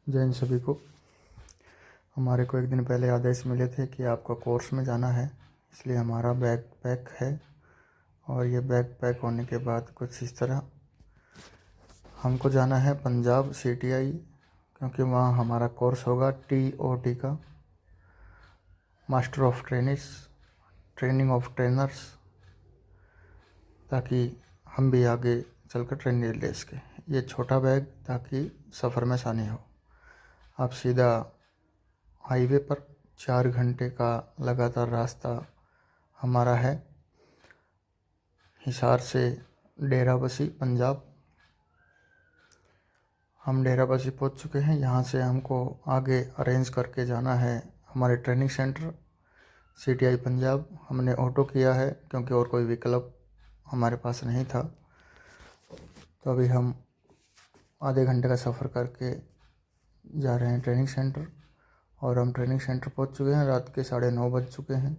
जय हिंद सभी को। हमारे को एक दिन पहले आदेश मिले थे कि आपको कोर्स में जाना है, इसलिए हमारा बैग पैक है। और ये बैग पैक होने के बाद कुछ इस तरह हमको जाना है पंजाब CTI, क्योंकि वहाँ हमारा कोर्स होगा TOT का, master of training of trainers, ताकि हम भी आगे चलकर ट्रेनिंग ले सके। ये छोटा बैग ताकि सफ़र में आसानी हो। आप सीधा हाईवे पर 4 घंटे का लगातार रास्ता हमारा है, हिसार से डेराबस्सी पंजाब। हम डेराबस्सी पहुंच चुके हैं। यहाँ से हमको आगे अरेंज करके जाना है हमारे ट्रेनिंग सेंटर CTI पंजाब। हमने ऑटो किया है क्योंकि और कोई विकल्प हमारे पास नहीं था। तो अभी हम आधे घंटे का सफ़र करके जा रहे हैं ट्रेनिंग सेंटर, और हम ट्रेनिंग सेंटर पहुंच चुके हैं। रात के 9:30 बज चुके हैं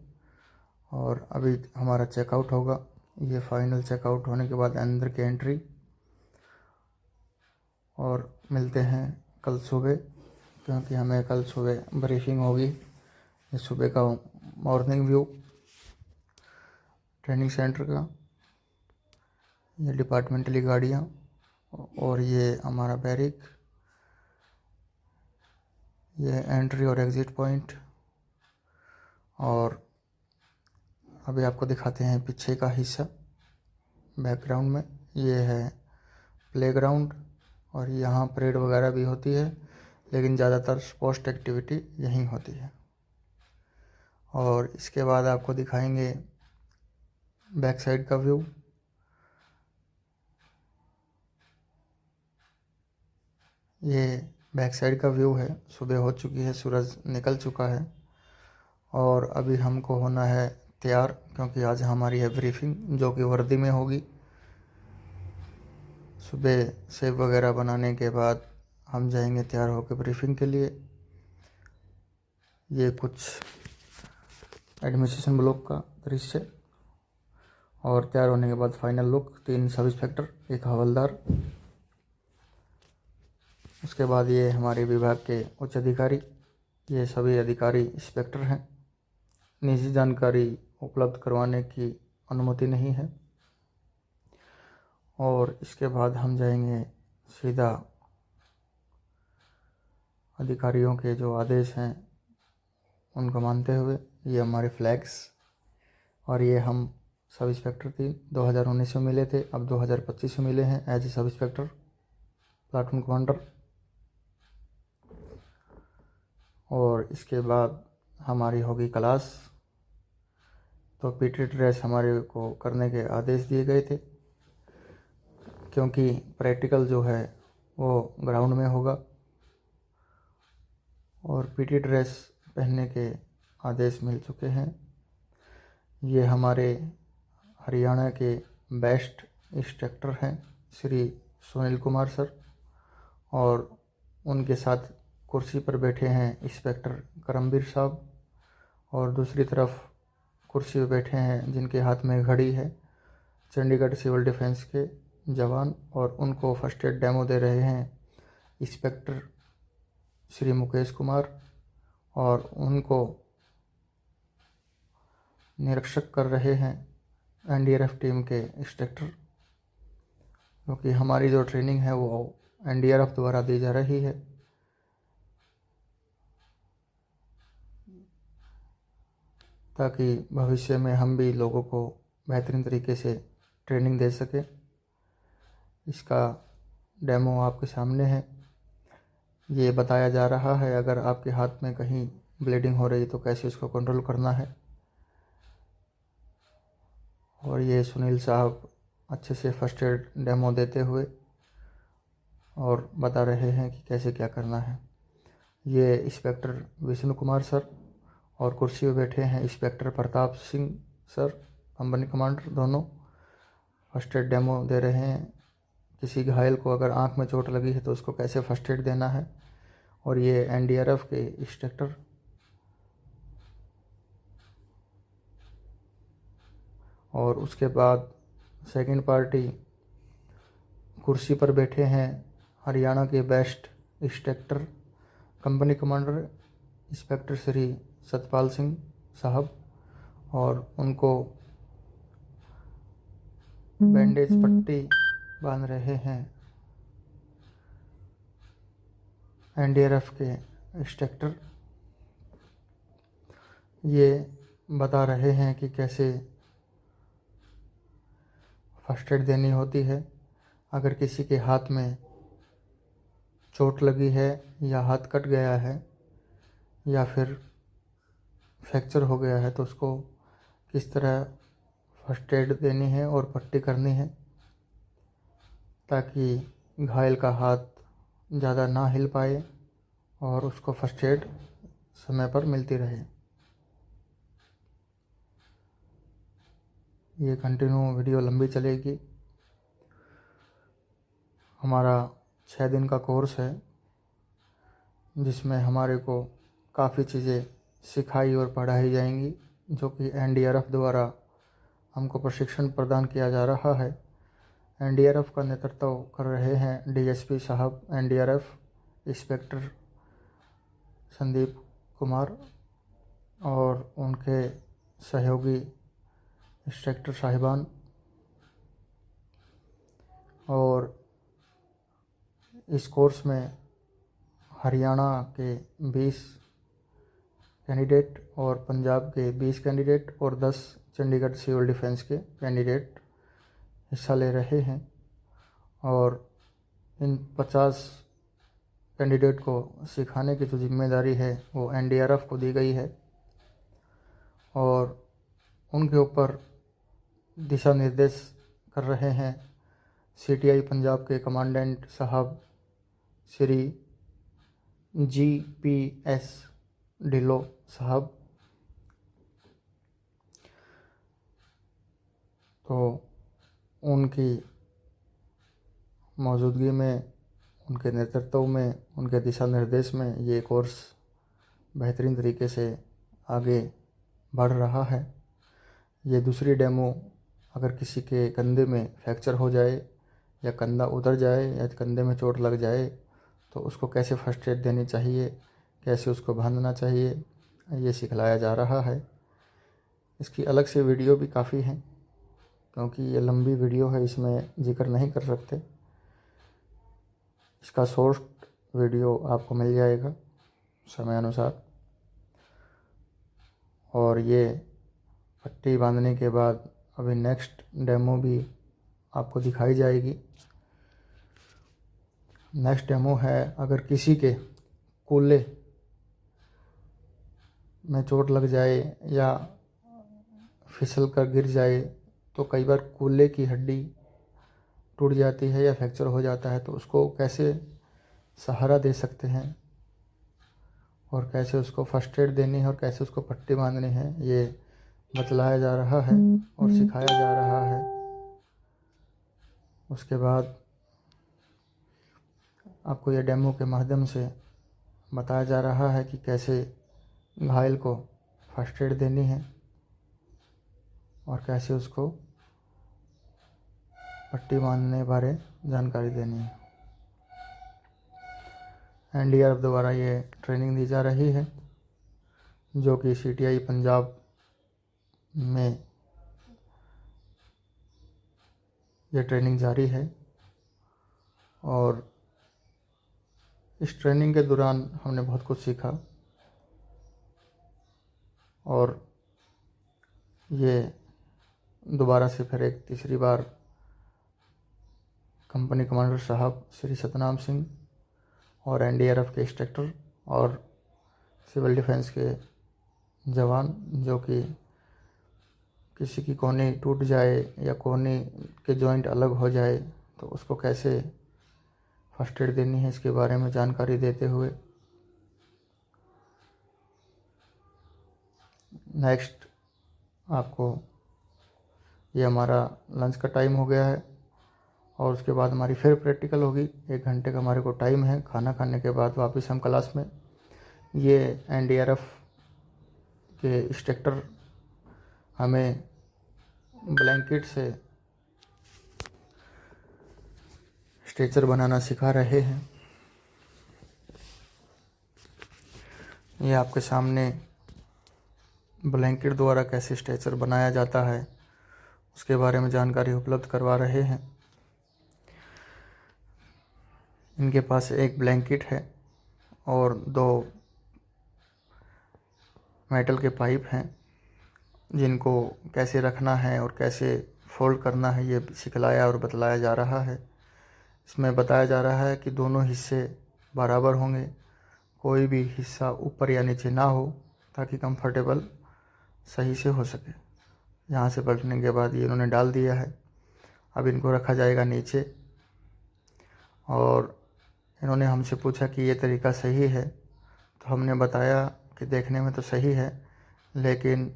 और अभी हमारा चेकआउट होगा। ये फाइनल चेकआउट होने के बाद अंदर की एंट्री, और मिलते हैं कल सुबह, क्योंकि हमें कल सुबह ब्रीफिंग होगी। ये सुबह का मॉर्निंग व्यू ट्रेनिंग सेंटर का, ये डिपार्टमेंटली गाड़ियाँ, और ये हमारा बैरिक, ये एंट्री और एग्ज़िट पॉइंट। और अभी आपको दिखाते हैं पीछे का हिस्सा बैकग्राउंड में। ये है प्लेग्राउंड, और यहाँ परेड वगैरह भी होती है, लेकिन ज़्यादातर स्पोर्ट्स एक्टिविटी यहीं होती है। और इसके बाद आपको दिखाएंगे बैक साइड का व्यू। ये बैक साइड का व्यू है। सुबह हो चुकी है, सूरज निकल चुका है, और अभी हमको होना है तैयार, क्योंकि आज हमारी है ब्रीफिंग, जो कि वर्दी में होगी। सुबह सेब वगैरह बनाने के बाद हम जाएंगे तैयार होकर ब्रीफिंग के लिए। ये कुछ एडमिनिस्ट्रेशन ब्लॉक का दृश्य, और तैयार होने के बाद फाइनल लुक। 3 सब इंस्पेक्टर, 1 हवलदार। उसके बाद ये हमारे विभाग के उच्च अधिकारी, ये सभी अधिकारी इंस्पेक्टर हैं। निजी जानकारी उपलब्ध करवाने की अनुमति नहीं है। और इसके बाद हम जाएंगे सीधा अधिकारियों के जो आदेश हैं उनको मानते हुए। ये हमारे फ्लैग्स, और ये हम सब इंस्पेक्टर 3 2019 में मिले थे, अब 2025 में मिले हैं as a sub inspector platoon commander. और इसके बाद हमारी होगी क्लास। तो PT ड्रेस हमारे को करने के आदेश दिए गए थे, क्योंकि प्रैक्टिकल जो है वो ग्राउंड में होगा, और PT ड्रेस पहनने के आदेश मिल चुके हैं। ये हमारे हरियाणा के बेस्ट इंस्ट्रक्टर हैं श्री सुनील कुमार सर, और उनके साथ कुर्सी पर बैठे हैं इंस्पेक्टर करमबीर साहब, और दूसरी तरफ कुर्सी पर बैठे हैं जिनके हाथ में घड़ी है, चंडीगढ़ सिविल डिफेंस के जवान, और उनको फर्स्ट एड डेमो दे रहे हैं इंस्पेक्टर श्री मुकेश कुमार, और उनको निरीक्षक कर रहे हैं NDRF टीम के इंस्ट्रक्टर, क्योंकि हमारी जो ट्रेनिंग है वो NDRF द्वारा दी जा रही है। ताकि भविष्य में हम भी लोगों को बेहतरीन तरीके से ट्रेनिंग दे सके। इसका डेमो आपके सामने है। ये बताया जा रहा है अगर आपके हाथ में कहीं ब्लीडिंग हो रही तो कैसे उसको कंट्रोल करना है। और ये सुनील साहब अच्छे से फर्स्ट एड डेमो देते हुए और बता रहे हैं कि कैसे क्या करना है। ये इंस्पेक्टर विष्णु कुमार सर, और कुर्सी पर बैठे हैं inspector Pratap Singh sir, company commander, दोनों फर्स्ट एड डेमो दे रहे हैं। किसी घायल को अगर आंख में चोट लगी है तो उसको कैसे फर्स्ट एड देना है। और ये NDRF के इंस्ट्रक्टर, और उसके बाद सेकंड पार्टी कुर्सी पर बैठे हैं हरियाणा के best instructor company commander inspector Shri Satpal Singh साहब, और उनको बैंडेज पट्टी बांध रहे हैं एनडीआरएफ के इंस्ट्रक्टर। ये बता रहे हैं कि कैसे फर्स्ट एड देनी होती है। अगर किसी के हाथ में चोट लगी है या हाथ कट गया है या फिर फ्रैक्चर हो गया है तो उसको किस तरह फर्स्ट एड देनी है और पट्टी करनी है, ताकि घायल का हाथ ज़्यादा ना हिल पाए और उसको फर्स्ट एड समय पर मिलती रहे। ये कंटिन्यू वीडियो लंबी चलेगी। हमारा 6 दिन का कोर्स है, जिसमें हमारे को काफ़ी चीज़ें सिखाई और पढ़ाई जाएंगी, जो कि एनडीआरएफ द्वारा हमको प्रशिक्षण प्रदान किया जा रहा है। एनडीआरएफ का नेतृत्व कर रहे हैं डीएसपी साहब एनडीआरएफ इंस्पेक्टर संदीप कुमार, और उनके सहयोगी इंस्ट्रक्टर साहिबान। और इस कोर्स में हरियाणा के 20 कैंडिडेट और पंजाब के 20 कैंडिडेट और 10 चंडीगढ़ सिविल डिफेंस के कैंडिडेट हिस्सा ले रहे हैं। और इन 50 कैंडिडेट को सिखाने की जो जिम्मेदारी है वो एनडीआरएफ को दी गई है, और उनके ऊपर दिशा निर्देश कर रहे हैं सीटीआई पंजाब के कमांडेंट साहब श्री जीपीएस ढिल्लो साहब। तो उनकी मौजूदगी में, उनके नेतृत्व में, उनके दिशा निर्देश में ये कोर्स बेहतरीन तरीके से आगे बढ़ रहा है। ये दूसरी डेमो, अगर किसी के कंधे में फ्रैक्चर हो जाए या कंधा उतर जाए या कंधे में चोट लग जाए तो उसको कैसे फर्स्ट एड देनी चाहिए, कैसे उसको बांधना चाहिए, ये सिखलाया जा रहा है। इसकी अलग से वीडियो भी काफ़ी हैं, क्योंकि ये लंबी वीडियो है, इसमें जिक्र नहीं कर सकते। इसका शॉर्ट वीडियो आपको मिल जाएगा समय अनुसार। और ये पट्टी बांधने के बाद अभी नेक्स्ट डेमो भी आपको दिखाई जाएगी। नेक्स्ट डेमो है, अगर किसी के कूल्हे में चोट लग जाए या फिसल कर गिर जाए तो कई बार कूल्हे की हड्डी टूट जाती है या फ्रैक्चर हो जाता है, तो उसको कैसे सहारा दे सकते हैं और कैसे उसको फर्स्ट एड देनी है और कैसे उसको पट्टी बांधनी है, ये बतलाया जा रहा है और सिखाया जा रहा है। उसके बाद आपको ये डेमो के माध्यम से बताया जा रहा है कि कैसे घायल को फर्स्ट एड देनी है और कैसे उसको पट्टी बांधने बारे जानकारी देनी है। एनडीआरएफ द्वारा ये ट्रेनिंग दी जा रही है, जो कि सीटीआई पंजाब में ये ट्रेनिंग जारी है। और इस ट्रेनिंग के दौरान हमने बहुत कुछ सीखा, और ये दोबारा से फिर एक तीसरी बार कंपनी कमांडर साहब श्री सतनाम सिंह और एनडीआरएफ के इंस्ट्रक्टर और सिविल डिफेंस के जवान, जो कि किसी की कोहनी टूट जाए या कोहनी के जॉइंट अलग हो जाए तो उसको कैसे फर्स्ट एड देनी है, इसके बारे में जानकारी देते हुए नेक्स्ट आपको, ये हमारा लंच का टाइम हो गया है और उसके बाद हमारी फिर प्रैक्टिकल होगी। 1 घंटे का हमारे को टाइम है, खाना खाने के बाद वापस हम क्लास में। ये एनडीआरएफ के इंस्ट्रक्टर हमें ब्लैंकेट से स्ट्रेचर बनाना सिखा रहे हैं। ये आपके सामने ब्लैंकेट द्वारा कैसे स्ट्रेचर बनाया जाता है उसके बारे में जानकारी उपलब्ध करवा रहे हैं। इनके पास एक ब्लैंकेट है और 2 मेटल के पाइप हैं जिनको कैसे रखना है और कैसे फोल्ड करना है ये सिखलाया और बतलाया जा रहा है। इसमें बताया जा रहा है कि दोनों हिस्से बराबर होंगे, कोई भी हिस्सा ऊपर या नीचे ना हो ताकि कंफर्टेबल सही से हो सके। यहाँ से पलटने के बाद ये इन्होंने डाल दिया है। अब इनको रखा जाएगा नीचे और इन्होंने हमसे पूछा कि ये तरीका सही है, तो हमने बताया कि देखने में तो सही है लेकिन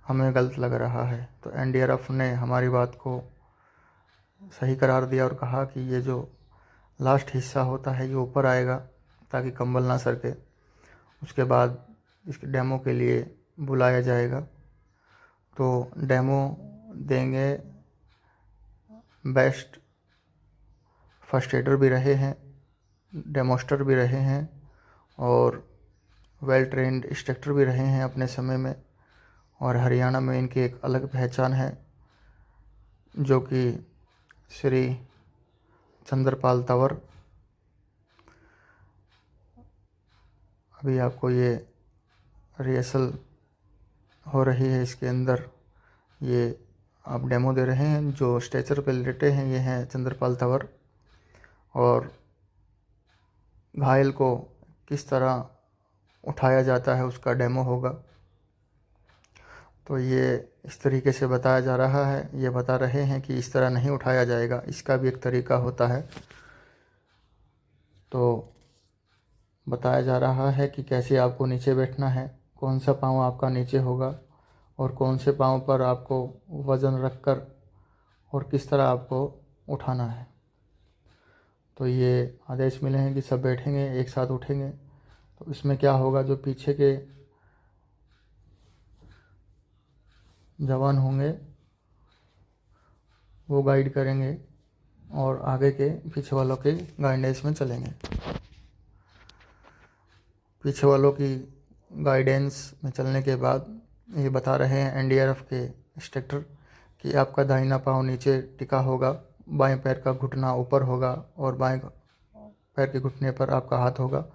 हमें गलत लग रहा है। तो एनडीआरएफ ने हमारी बात को सही करार दिया और कहा कि ये जो लास्ट हिस्सा होता है ये ऊपर आएगा ताकि कंबल ना सरके। उसके बाद इसके डेमो के लिए बुलाया जाएगा। तो डेमो देंगे बेस्ट फर्स्ट एडर भी रहे हैं, डेमोस्टर भी रहे हैं और वेल ट्रेंड इंस्ट्रक्टर भी रहे हैं अपने समय में। और हरियाणा में इनकी एक अलग पहचान है जो कि श्री चंद्रपाल तंवर। अभी आपको ये रिहर्सल हो रही है, इसके अंदर ये आप डेमो दे रहे हैं। जो स्ट्रेचर पे लेटे हैं ये हैं चंद्रपाल तंवर और घायल को किस तरह उठाया जाता है उसका डेमो होगा। तो ये इस तरीके से बताया जा रहा है। ये बता रहे हैं कि इस तरह नहीं उठाया जाएगा, इसका भी एक तरीका होता है। तो बताया जा रहा है कि कैसे आपको नीचे बैठना है, कौन सा पाँव आपका नीचे होगा और कौन से पाँव पर आपको वज़न रख कर और किस तरह आपको उठाना है। तो ये आदेश मिले हैं कि सब बैठेंगे, एक साथ उठेंगे। तो इसमें क्या होगा, जो पीछे के जवान होंगे वो गाइड करेंगे और आगे के पीछे वालों के गाइडेंस में चलेंगे। पीछे वालों की गाइडेंस में चलने के बाद ये बता रहे हैं एनडीआरएफ के इंस्ट्रक्टर कि आपका दाहिना पाँव नीचे टिका होगा, बाएं पैर का घुटना ऊपर होगा और बाएं पैर के घुटने पर आपका हाथ होगा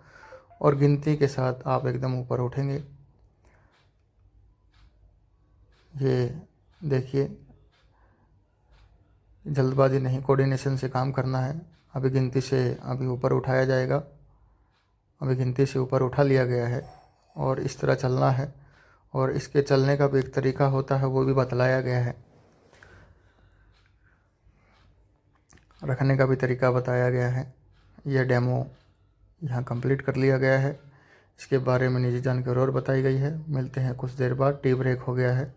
और गिनती के साथ आप एकदम ऊपर उठेंगे। ये देखिए, जल्दबाजी नहीं, कोऑर्डिनेशन से काम करना है। अभी गिनती से अभी ऊपर उठाया जाएगा। अभी गिनती से ऊपर उठा लिया गया है और इस तरह चलना है और इसके चलने का भी एक तरीका होता है, वो भी बतलाया गया है। रखने का भी तरीका बताया गया है। यह डेमो यहाँ कंप्लीट कर लिया गया है। इसके बारे में निजी जानकारी और बताई गई है। मिलते हैं कुछ देर बाद, टी ब्रेक हो गया है।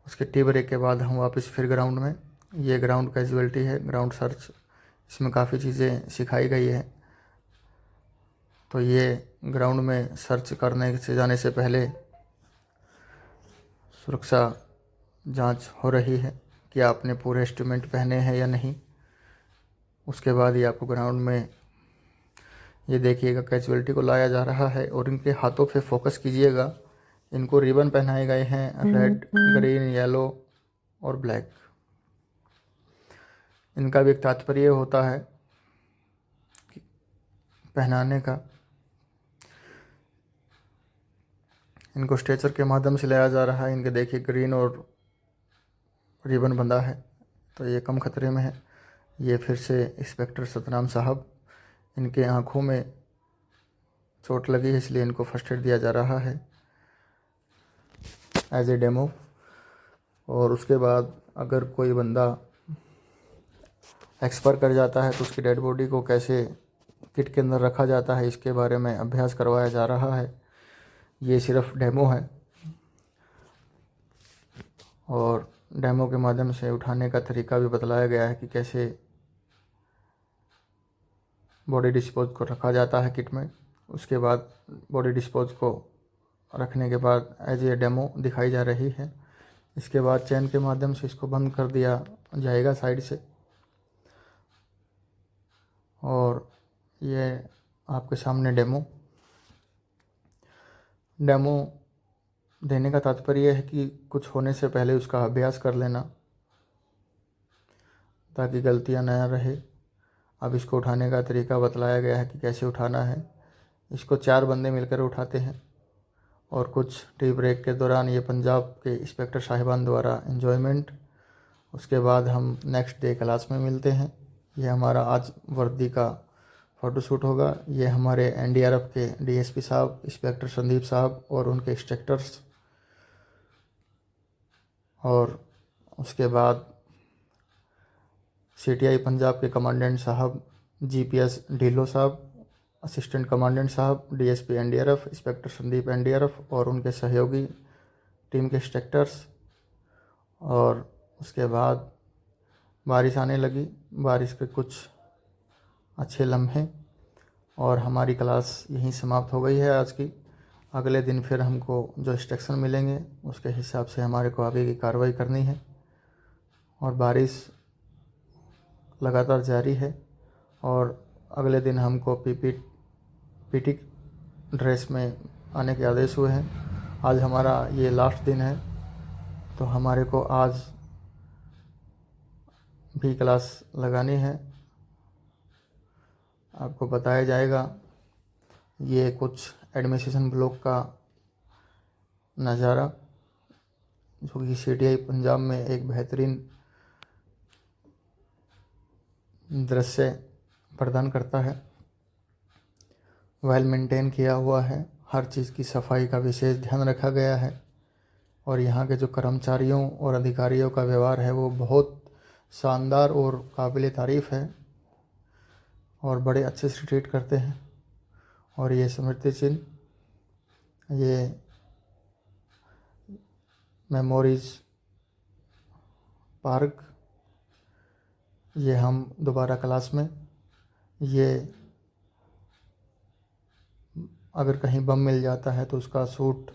उसके टी ब्रेक के बाद हम वापस फिर ग्राउंड में। ये ग्राउंड कैजुअलिटी है, ग्राउंड सर्च। इसमें काफ़ी चीज़ें सिखाई गई है। तो ये ग्राउंड में सर्च करने से जाने से पहले सुरक्षा जांच हो रही है कि आपने पूरे इंस्ट्रूमेंट पहने हैं या नहीं। उसके बाद ही आपको ग्राउंड में ये देखिएगा कैजुअलिटी को लाया जा रहा है और इनके हाथों पे फोकस कीजिएगा। इनको रिबन पहनाए गए हैं, रेड, ग्रीन, येलो और ब्लैक। इनका भी एक तात्पर्य होता है पहनाने का। इनको स्ट्रेचर के माध्यम से लाया जा रहा है। इनके देखिए ग्रीन और रिबन बंधा है, तो ये कम खतरे में है। ये फिर से इंस्पेक्टर सतनाम साहब, इनके आँखों में चोट लगी है इसलिए इनको फर्स्ट एड दिया जा रहा है एज ए डेमो। और उसके बाद अगर कोई बंदा एक्सपायर कर जाता है तो उसकी डेड बॉडी को कैसे किट के अंदर रखा जाता है इसके बारे में अभ्यास करवाया जा रहा है। ये सिर्फ डेमो है और डेमो के माध्यम से उठाने का तरीका भी बतलाया गया है कि कैसे बॉडी डिस्पोज को रखा जाता है किट में। उसके बाद बॉडी डिस्पोज को रखने के बाद एज ए डेमो दिखाई जा रही है। इसके बाद चैन के माध्यम से इसको बंद कर दिया जाएगा साइड से और ये आपके सामने डेमो। डेमो देने का तात्पर्य है कि कुछ होने से पहले उसका अभ्यास कर लेना ताकि गलतियां न रहे। अब इसको उठाने का तरीका बतलाया गया है कि कैसे उठाना है। इसको 4 बंदे मिलकर उठाते हैं और कुछ टी ब्रेक के दौरान ये पंजाब के इंस्पेक्टर साहिबान द्वारा एंजॉयमेंट। उसके बाद हम नेक्स्ट डे क्लास में मिलते हैं। ये हमारा आज वर्दी का फ़ोटोशूट होगा। ये हमारे एनडीआरएफ के डीएसपी साहब, इंस्पेक्टर संदीप साहब और उनके इंस्ट्रक्टर्स, और उसके बाद सीटीआई पंजाब के कमांडेंट साहब जीपीएस ढिल्लो साहब, असिस्टेंट कमांडेंट साहब DSP NDRF, inspector Sandeep NDRF और उनके सहयोगी टीम के इंस्ट्रक्टर्स। और उसके बाद बारिश आने लगी, बारिश के कुछ अच्छे लम्हे, और हमारी क्लास यहीं समाप्त हो गई है आज की। अगले दिन फिर हमको जो इंस्ट्रक्शन मिलेंगे उसके हिसाब से हमारे को आगे की कार्रवाई करनी है। और बारिश लगातार जारी है और अगले दिन हमको पीटी ड्रेस में आने के आदेश हुए हैं। आज हमारा ये लास्ट दिन है तो हमारे को आज भी क्लास लगानी है। आपको बताया जाएगा। ये कुछ एडमिनिस्ट्रेशन ब्लॉक का नज़ारा जो कि सीटीआई पंजाब में एक बेहतरीन दृश्य प्रदान करता है। वेल मेंटेन किया हुआ है, हर चीज़ की सफाई का विशेष ध्यान रखा गया है और यहाँ के जो कर्मचारियों और अधिकारियों का व्यवहार है वो बहुत शानदार और काबिल तारीफ़ है और बड़े अच्छे से ट्रीट करते हैं। और ये स्मृति चिन्ह, ये मेमोरीज पार्क, ये हम दोबारा क्लास में, ये अगर कहीं बम मिल जाता है तो उसका सूट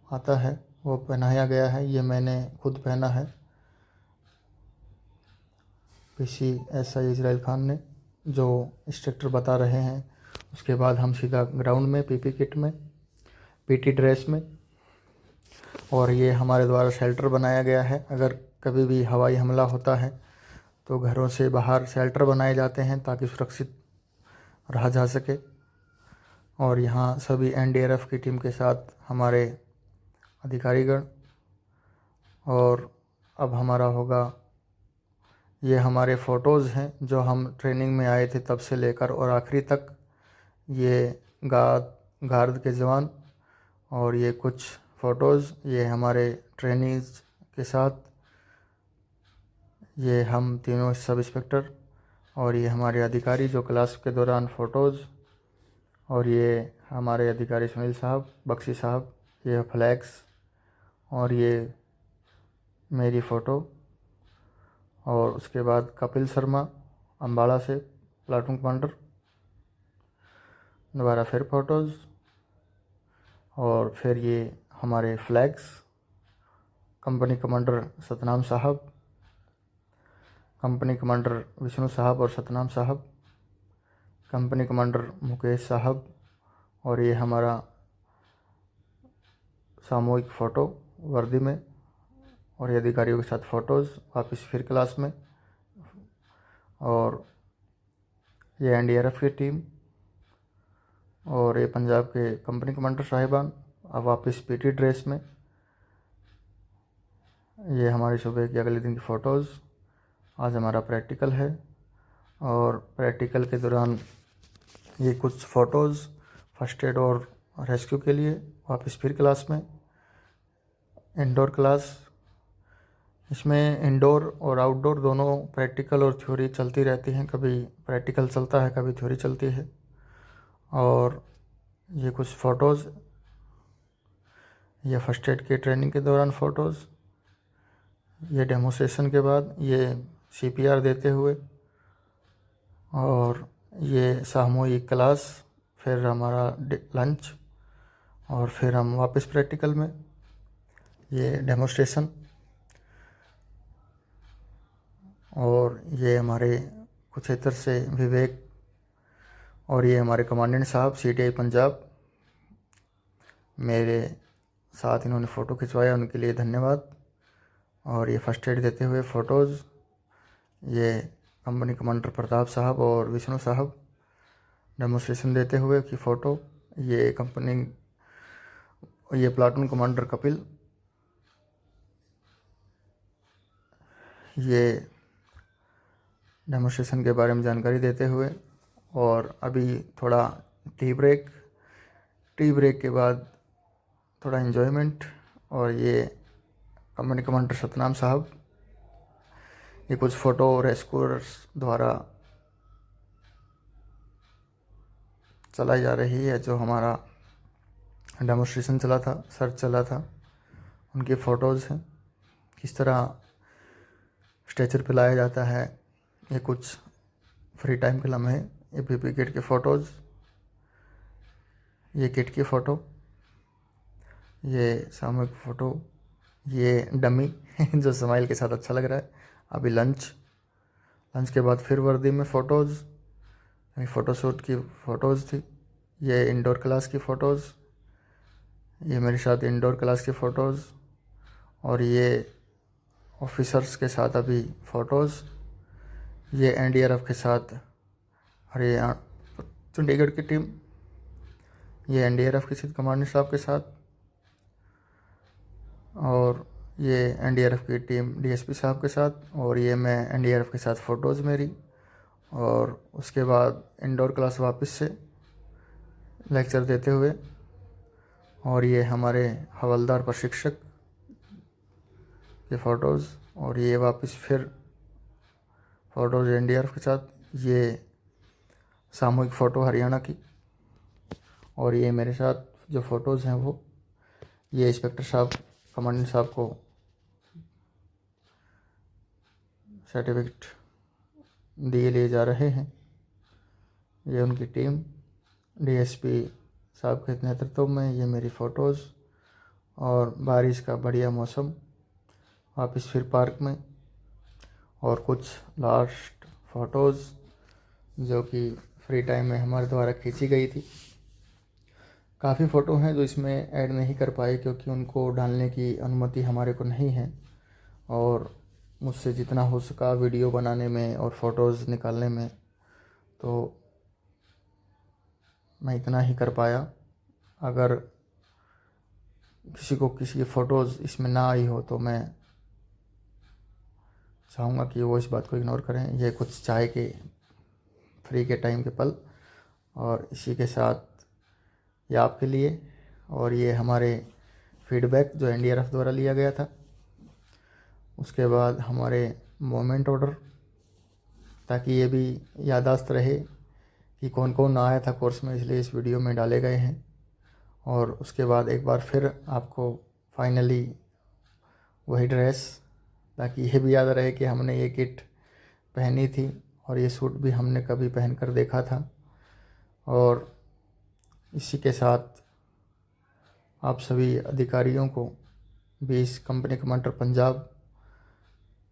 आता है वो पहनाया गया है। ये मैंने खुद पहना है, PCSI इजराइल खान ने जो इंस्ट्रक्टर बता रहे हैं। उसके बाद हम सीधा ग्राउंड में पीपी किट में, पीटी ड्रेस में, और ये हमारे द्वारा शेल्टर बनाया गया है। अगर कभी भी हवाई हमला होता है तो घरों से बाहर शेल्टर बनाए जाते हैं ताकि सुरक्षित रहा जा सके। और यहाँ सभी एनडीआरएफ की टीम के साथ हमारे अधिकारीगण। और अब हमारा होगा, ये हमारे फ़ोटोज़ हैं जो हम ट्रेनिंग में आए थे तब से लेकर और आखिरी तक। ये गार्ड के जवान और ये कुछ फ़ोटोज़, ये हमारे ट्रेनीज़ के साथ, ये हम तीनों सब इंस्पेक्टर और ये हमारे अधिकारी जो क्लास के दौरान फ़ोटोज़, और ये हमारे अधिकारी सुनील साहब, बख्शी साहब, ये फ्लैग्स, और ये मेरी फ़ोटो। और उसके बाद कपिल शर्मा अम्बाला से, प्लाटून कमांडर, दोबारा फिर फ़ोटोज़, और फिर ये हमारे फ्लैग्स, कंपनी कमांडर सतनाम साहब, कंपनी कमांडर विष्णु साहब और सतनाम साहब, कंपनी कमांडर मुकेश साहब, और ये हमारा सामूहिक फ़ोटो वर्दी में, और ये अधिकारियों के साथ फ़ोटोज़ वापस फिर क्लास में। और ये एनडीआरएफ की टीम और ये पंजाब के कंपनी कमांडर साहिबान अब वापस पीटी ड्रेस में। ये हमारी सुबह की अगले दिन की फ़ोटोज़। आज हमारा प्रैक्टिकल है और प्रैक्टिकल के दौरान ये कुछ फ़ोटोज़ फर्स्ट एड और रेस्क्यू के लिए। वापस फिर क्लास में, इंडोर क्लास। इसमें इंडोर और आउटडोर दोनों प्रैक्टिकल और थ्योरी चलती रहती हैं। कभी प्रैक्टिकल चलता है, कभी थ्योरी चलती है। और ये कुछ फ़ोटोज़, ये फर्स्ट एड की ट्रेनिंग के दौरान फ़ोटोज़, ये डेमोस्ट्रेशन के बाद, ये CPR देते हुए, और ये सामूहिक क्लास, फिर हमारा लंच, और फिर हम वापस प्रैक्टिकल में, ये डेमोस्ट्रेशन। और ये हमारे कुरुक्षेत्र से विवेक, और ये हमारे कमांडेंट साहब CTI पंजाब, मेरे साथ इन्होंने फ़ोटो खिंचवाया, उनके लिए धन्यवाद। और ये फर्स्ट एड देते हुए फ़ोटोज़, ये कंपनी कमांडर प्रताप साहब और विष्णु साहब डेमोस्ट्रेशन देते हुए की फ़ोटो। ये प्लाटून कमांडर कपिल, ये डेमोस्ट्रेशन के बारे में जानकारी देते हुए। और अभी थोड़ा टी ब्रेक के बाद थोड़ा इन्जॉयमेंट। और ये कंपनी कमांडर सतनाम साहब, ये कुछ फ़ोटो रेस्क्यूअर्स द्वारा चलाई जा रही है, जो हमारा डेमोस्ट्रेशन चला था, सर्च चला था, उनकी फ़ोटोज़ हैं। किस तरह स्ट्रेचर पे लाया जाता है, ये कुछ फ्री टाइम के लम्हे। ये पीपी किट के फ़ोटोज़, ये किट की फ़ोटो, ये सामूहिक फ़ोटो, ये डमी जो स्माइल के साथ अच्छा लग रहा है। अभी लंच के बाद फिर वर्दी में फ़ोटोज़, फ़ोटोशूट की फ़ोटोज़ थी। ये इंडोर क्लास की फ़ोटोज़, ये मेरे साथ इंडोर क्लास की फ़ोटोज़। और ये ऑफिसर्स के साथ अभी फ़ोटोज़, ये एनडीआरएफ के साथ हरियाणा चंडीगढ़ की टीम, ये एनडीआरएफ के साथ कमांडेंट साहब के साथ। और ये एनडीआरएफ की टीम डीएसपी साहब के साथ। और ये मैं एनडीआरएफ के साथ फ़ोटोज़ मेरी। और उसके बाद इंडोर क्लास वापस से लेक्चर देते हुए। और ये हमारे हवलदार प्रशिक्षक के फ़ोटोज़। और ये वापस फिर फ़ोटोज़ एनडीआरएफ के साथ। ये सामूहिक फ़ोटो हरियाणा की। और ये मेरे साथ जो फ़ोटोज़ हैं वो ये इंस्पेक्टर साहब कमांडेंट साहब को सर्टिफिकेट दिए लिए जा रहे हैं। ये उनकी टीम डीएसपी साहब के नेतृत्व में, ये मेरी फ़ोटोज़। और बारिश का बढ़िया मौसम, वापस फिर पार्क में। और कुछ लास्ट फ़ोटोज़ जो कि फ्री टाइम में हमारे द्वारा खींची गई थी। काफ़ी फ़ोटो हैं जो इसमें ऐड नहीं कर पाए, क्योंकि उनको डालने की अनुमति हमारे को नहीं है। और मुझसे जितना हो सका वीडियो बनाने में और फ़ोटोज़ निकालने में, तो मैं इतना ही कर पाया। अगर किसी की फ़ोटोज़ इसमें ना आई हो तो मैं चाहूँगा कि वो इस बात को इग्नोर करें। ये कुछ चाय के फ्री के टाइम के पल, और इसी के साथ ये आपके लिए। और ये हमारे फीडबैक जो एनडीआरएफ द्वारा लिया गया था। उसके बाद हमारे मोमेंट ऑर्डर, ताकि ये भी याददाश्त रहे कि कौन कौन आया था कोर्स में, इसलिए इस वीडियो में डाले गए हैं। और उसके बाद एक बार फिर आपको फाइनली वही ड्रेस, ताकि ये भी याद रहे कि हमने ये किट पहनी थी और ये सूट भी हमने कभी पहन कर देखा था। और इसी के साथ आप सभी अधिकारियों को 20 company commander Punjab,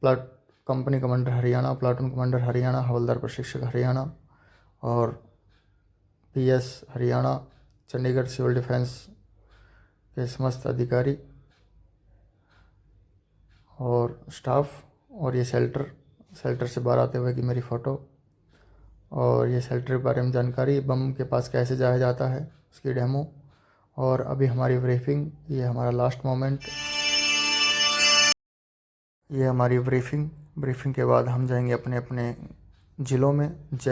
company commander Haryana, platoon commander Haryana, havildar प्रशिक्षक हरियाणा और PS Haryana, Chandigarh civil defence के समस्त अधिकारी और स्टाफ। और ये शेल्टर से बाहर आते हुए की मेरी फ़ोटो। और ये शेल्टर के बारे में जानकारी, बम के पास कैसे जाया जाता है उसकी डेमो। और अभी हमारी ब्रीफिंग, ये हमारा लास्ट मोमेंट, ये हमारी ब्रीफिंग के बाद हम जाएंगे अपने अपने ज़िलों में। जय